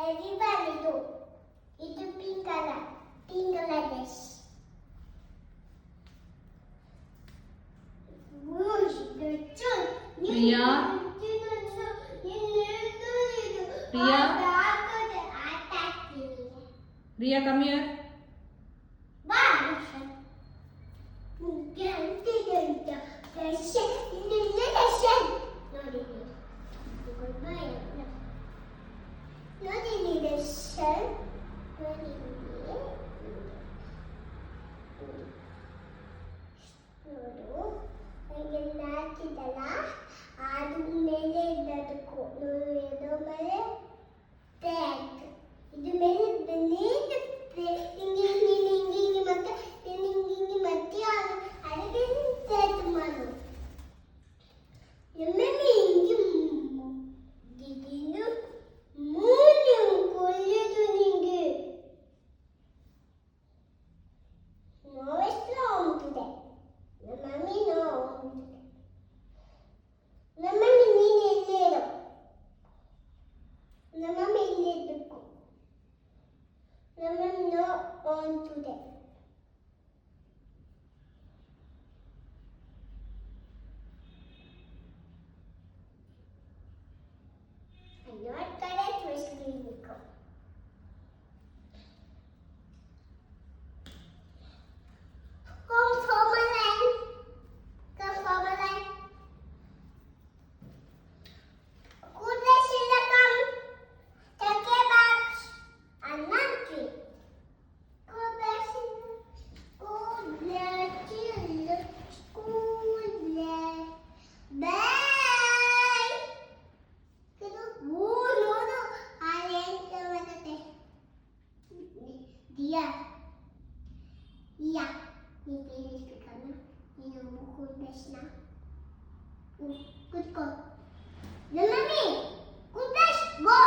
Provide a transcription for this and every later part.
Everybody do. Itu pink color. Pink color dress. Priya Priya Priya come here. ಆದ್ಮೇಲೆ ಇದ್ದದಕ್ಕೂ ಇದು ಮೇಲೆ tank ಇದು ಮೇಲೆ ನೀರು ಹಿಂಗೆ ಮತ್ತೆ ಹಿಂಗೆ ಮತ್ತೆ ಅದಕ್ಕೆ ಸೆಟ್ ಮಾಡು ಎಮ್ಮೆಮ್ಮೆ ಹಿಂಗೆ ದಿದಿನು ಮೂರು ಕೊಲ್ಲದು ನಿಂಗೆ ನೋವೆಷ್ಟು ಹೋಗ್ತದೆ ನಮ್ಮಮ್ಮಿ ನೋವು ನಮ್ಮಮ್ಮಿ ನೀನು ಎಲ್ಲೇ ಇರೋ ನಮ್ಮಮ್ಮಿ ಇಲ್ಲೇ ಇದ್ದಕ್ಕೂ ನಮ್ಮಮ್ಮಿ no on today not correct whistling Nico. Home form a line. Come form a line. Good day, Sheila, come. Take care, box. And not tree. Good day, Sheila. Good day, Sheila. Good day. Bye. Dia, iya, ini pilih karena ini buku besna. Good go. No, mommy, good best go.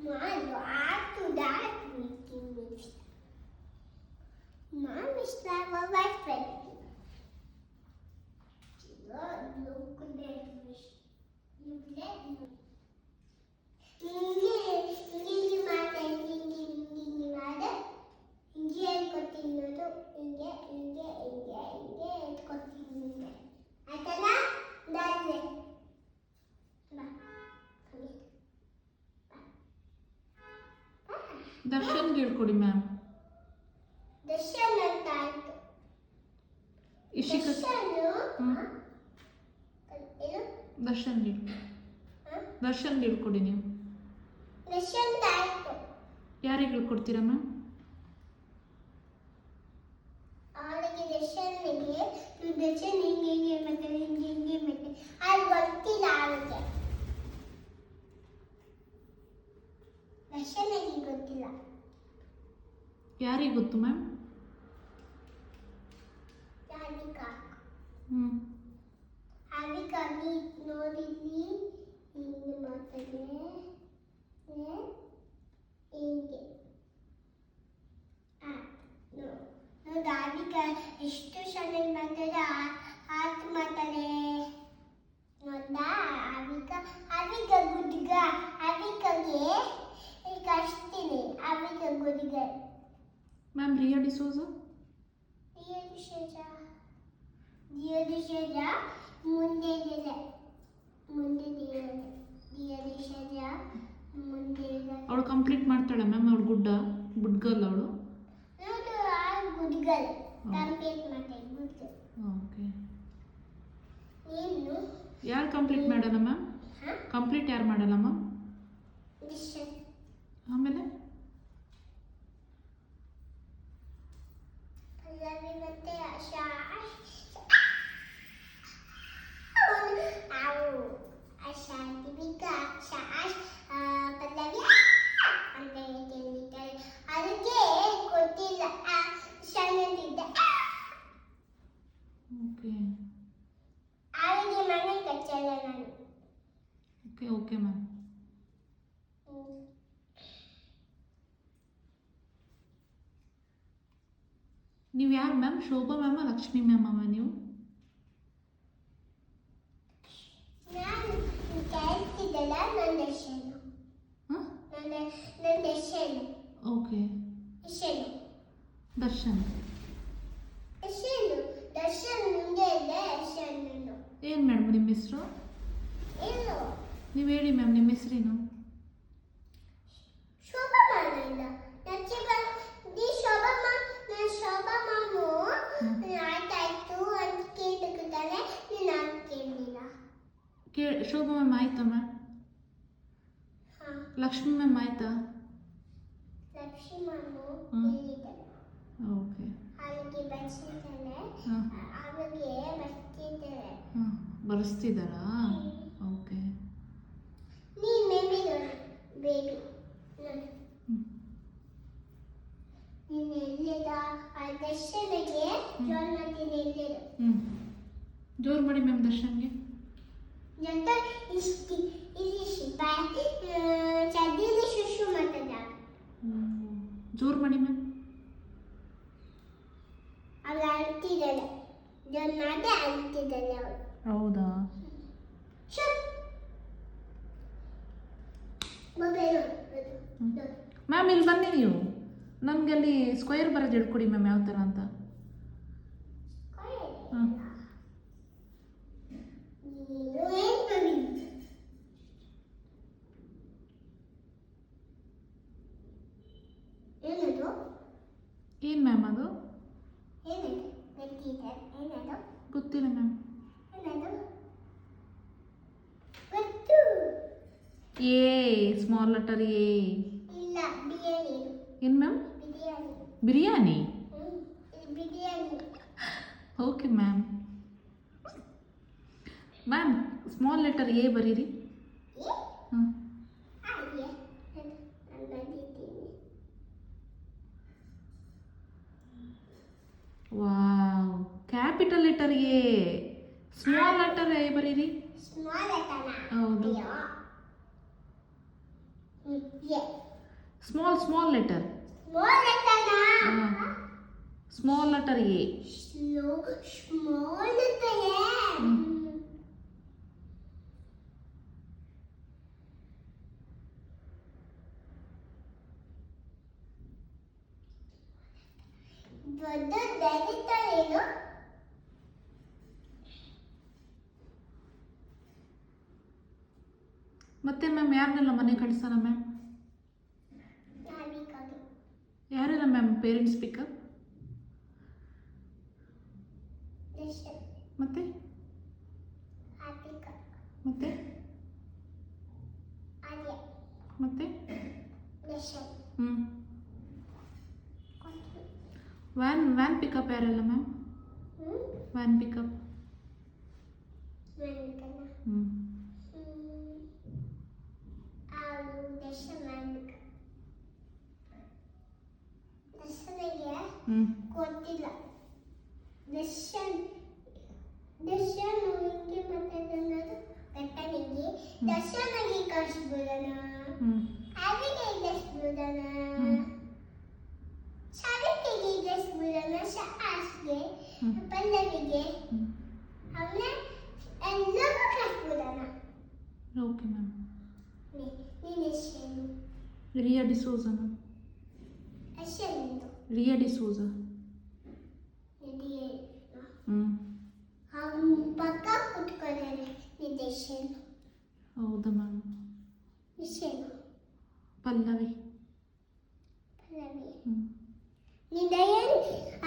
Mom, you have to that making me. Mom is like a life friend. Darshan ಹೇಳ್ಕೊಡಿ ma'am. Darshan ಅಂತ ಆಯ್ತು. ಇಶಿಕ ದರ್ಶನ್ ದರ್ಶನ್ ಹೇಳ್ಕೊಡಿ ನೀವು. ದರ್ಶನ್ ಆಯ್ತು. ಯಾರಿಗೆ ಹೇಳ್ಕೊಡ್ತೀರಾ ma'am? ಅವಳಿಗೆ ದರ್ಶನ್ಗೆ ದರ್ಶನ್ ಹಿಂಗೆ ಮತ್ತೆ ಹಿಂಗೆ ಮತ್ತೆ ಅದು ಗೊತ್ತಿಲ್ಲ ಅವಳಿಗೆ. ದರ್ಶನ್ಗೆ ಗೊತ್ತಿಲ್ಲ. ಯಾರಿಗೆ ಗೊತ್ತು ಮ್ಯಾಮ್? ಹಾವಿಕಾ. ಹಾವಿಕಾ ನೀ ನೋಡಿದ್ವಿ ಹಿಂಗೆ ಮಾಡ್ತಾನೆ ಹಿಂಗೆ ನೋಡಿ ಹಾವಿಕಾ ಎಷ್ಟು ಚೆನ್ನಾಗಿ ಮಾಡ್ತಾರೆ. ಹಾಕಿ ಮಾಡ್ತಾರೆ ನೋಡ್ದಾ ಹಾವಿಕಾ ಗುಡ್ಗ ಹಾವಿಕಾಗೆ ಕಳಿಸ್ತೀನಿ. ಹಾವಿಕಾ ಗುಡ್ಗ ಮ್ಯಾಮ್ ರಿಯಾ ಡಿಸೋಜ ಮುಂದೆ ಅವಳು ಕಂಪ್ಲೀಟ್ ಮಾಡ್ತಾಳೆ ಮ್ಯಾಮ್. ಅವಳು ಗುಡ್ಗಲ್ ಅವಳು. ಗುಡ್ಗಲ್ ಕಂಪ್ಲೀಟ್ ಮಾಡ್ತಾರೆ. ಗುಡ್ಗಲ್ ಓಕೆ. ನೀನು ಯಾರು ಕಂಪ್ಲೀಟ್ ಮಾಡೋಣ ಮ್ಯಾಮ್? ಕಂಪ್ಲೀಟ್ ಯಾರು ಮಾಡಲ್ಲ ಮ್ಯಾಮ್? ಆಮೇಲೆ ಪಲ್ಲವಿ ಮತ್ತೆ ದೀಪಿಕಾ ಪಲ್ಲವಿ ಅಂತ ಹೇಳ್ತಾರೆ. ಅದಕ್ಕೆ ಗೊತ್ತಿಲ್ಲ ಸಣ್ಣದಿದ್ದೆ. ಓಕೆ ಅವಳಿಗೆ ಮನೆ ಕಚ್ಚಲ್ಲ ನಾನು. Okay okay ma'am. ನೀವು ಯಾರು ma'am? Shobha ma'am Lakshmi ma'am ನೀವು? ಏನು ಮೇಡಮ್ ನಿಮ್ಮ ಹೆಸರು? ಏನು ನೀವು ಹೇಳಿ ಮ್ಯಾಮ್ ನಿಮ್ಮ ಹೆಸರೇನು? ಶೋಭಾ ಮಾಡಿಲ್ಲ ಶೋಭಾ ಮಾಮು ಆಯ್ತಾಯ್ತು ಅಂತ ಕೇಳ್ತಿದ್ದಾಳೆ, ನೀನು ಅದು ಕೇಳಲಿಲ್ಲ. ಶೋಭಾ ಮ್ಯಾಮ್ ಆಯ್ತಾ ಮ್ಯಾಮ್? ಹಾಂ, ಲಕ್ಷ್ಮಿ ಮ್ಯಾಮ್ ಆಯ್ತಾ? ಲಕ್ಷ್ಮಿ ಮಾಮು ಹ್ಮ್. ಹೇಳಿದ್ದಾರೆ, ಓಕೆ. ಅವಳಿಗೆ ಬರೆಸಿದ್ದಾಳೆ, ಹಾಂ ಅವಳಿಗೆ ಬರ್ತಿದ್ದಾರೆ. ಹಾಂ ಬರೆಸ್ತಿದ್ದಾರಾ? ಓಕೆ. ನೀನು ಬೇಬಿ ನೋಡು, ಬೇಬಿ ನೋಡು. ಹ್ಞೂ ನೀನು ಎಲ್ಲಿದ ಆ ದರ್ಶನಗೆ ಜೋರ್ ಮಾಡ್ತೀನಿ ಎಲ್ಲಿರು ಹ್ಞೂ ಜೋರು ಮಾಡಿ ಮ್ಯಾಮ್ ದರ್ಶನ್ಗೆ. ಜೊತೆ ಇಷ್ಟು ಇದಿಷ್ಟು ಚಡ್ಡಿಲಿ ಶುಶು ಮಾಡ್ತದ. ಜೋರು ಮಾಡಿ ಮ್ಯಾಮ್. ಅವಳು ಅಳ್ತಿದ್ದಾಳೆ, ಜೋರ್ ಮಾಡಿ ಅಳ್ತಿದ್ದಾಳೆ ಅವಳು. ಹೌದಾ? ಶು ಮೊಬೈಲ್ ಮ್ಯಾಮ್ ಇಲ್ಲಿ ಬನ್ನಿ ನೀವು. ನಮಗೆ ಅಲ್ಲಿ ಸ್ಕ್ವೇರ್ ಬರೋದು ಹೇಳ್ಕೊಡಿ ಮ್ಯಾಮ್ ಯಾವ ಥರ ಅಂತ. ಹಾಂ ಏನದು ಏನು ಮ್ಯಾಮ್ ಅದು? ಏನದು ಗೊತ್ತಿದೆ, ಏನದು ಗೊತ್ತಿಲ್ಲ ಮ್ಯಾಮ್. ಏನದು ಗೊತ್ತು ಎ ಸ್ಮಾಲ್ ಲೆಟರ್ ಎ. ಇಲ್ಲ, ಬಿರಿಯಾನಿ ಏನು ma'am? Biryani. Biryani. Biryani okay ma'am. Ma'am small letter A ಬರೀರಿ. ಹಾಂ ಹಾಗೆ ನಾನು ಬಂದಿದ್ದೀನಿ. Wow. Capital letter A. Small letter A ಬರೀರಿ. ಸ್ಮಾಲ್ ಲೆಟರ್ನ ಹೌದು. Small small letter. ಸ್ಮಾಲ್ ಲೆಟರ್ನ small letter A. Small letter ದೊಡ್ಡ ಲೆಟರ್ ಏನು? ಮತ್ತೆ ಮ್ಯಾಮ್ ಯಾರನ್ನೆಲ್ಲ ಮನೆ ಕಳಿಸೋಣ ಮ್ಯಾಮ್? ನಾವಿಕದು ಯಾರೆಲ್ಲ ಮ್ಯಾಮ್ ಪೇರೆಂಟ್ಸ್ ಪಿಕಪ್? ದರ್ಶನ್ ಮತ್ತೆ ಹಾರ್ದಿಕ ಮತ್ತೆ ಆರ್ಯ ಮತ್ತೆ ದರ್ಶನ್ ಹ್ಞೂ ವ್ಯಾನ್ ಪಿಕಪ್ ಯಾರೆಲ್ಲ ಮ್ಯಾಮ್? ವ್ಯಾನ್ ಪಿಕಪ್ ನಾವಿಕನ ಹ್ಞೂ ಅವರು ದರ್ಶನ್ ನಾವಿಕ ದರ್ಶನಿಗೆ ಹ್ಞೂ ಗೊತ್ತಿಲ್ಲ. ದರ್ಶನ್ ಹಿಂಗೆ ಮಾತಾಡೋದು ಗಟ್ಟನಿಗೆ ದರ್ಶನಿಗೆ ಕಳಿಸ್ಬಿಡೋಣ, ಹ್ಞೂ ಅವಿಗೆ ಕಳಿಸ್ಬಿಡೋಣ, ಸವಿತೆಗೆ ಕಳಿಸ್ಬಿಡೋಣ, ಶಾಸ್ಗೆ ಪಲ್ಲವಿಗೆ ಅವನ್ನ ಎಲ್ಲರೂ ಕಳಿಸ್ಬಿಡೋಣ. Okay ma'am. ನೀನು ಹೆಸರೇನು? ರಿಯಾ ಡಿಸೋಜಾ ಮ್ಯಾಮ್. ಹೆಸರೇನು? ರಿಯಾ ಡಿಸೋಜಾ. ಹ್ಞೂ ಅವನು ಪಕ್ಕ ಕುತ್ಕೊಂಡಿದ್ದಾನೆ. ನಿನ್ನ ಹೆಸರೇನು? ಹೌದಾ ಮ್ಯಾಮ್. ಹೆಸರೇನು? ಪಲ್ಲವಿ. ಪಲ್ಲವಿ. ಹ್ಞೂ ನಿಂದ ಏನು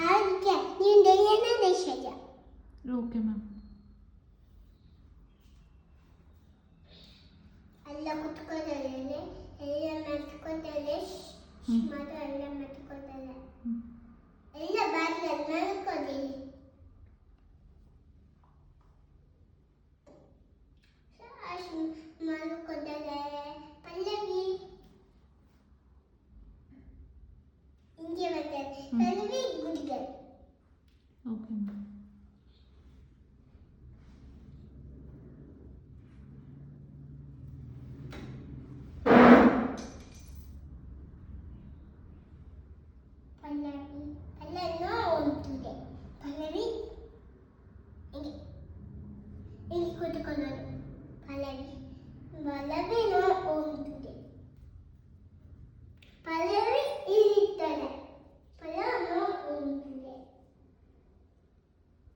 ಆಯ್ಕೆ? ನಿಂದ ಏನೋ ದೇಶಜ. Okay ma'am. ಎಲ್ಲ ಕುತ್ಕೊಂಡಿದ್ದಾನೆ, ಎಲ್ಲ ಮತ್ಕೊಂಡಿದ್ದಾನೆ, ಮಾತ್ರ ಎಲ್ಲ ಮತ್ಕೊಂಡಿದ್ದಾನೆ, ಎಲ್ಲ ಬಾಗಿಲಲ್ಲಿ ಮಲ್ಕೊಂಡಿದ್ದೀನಿ.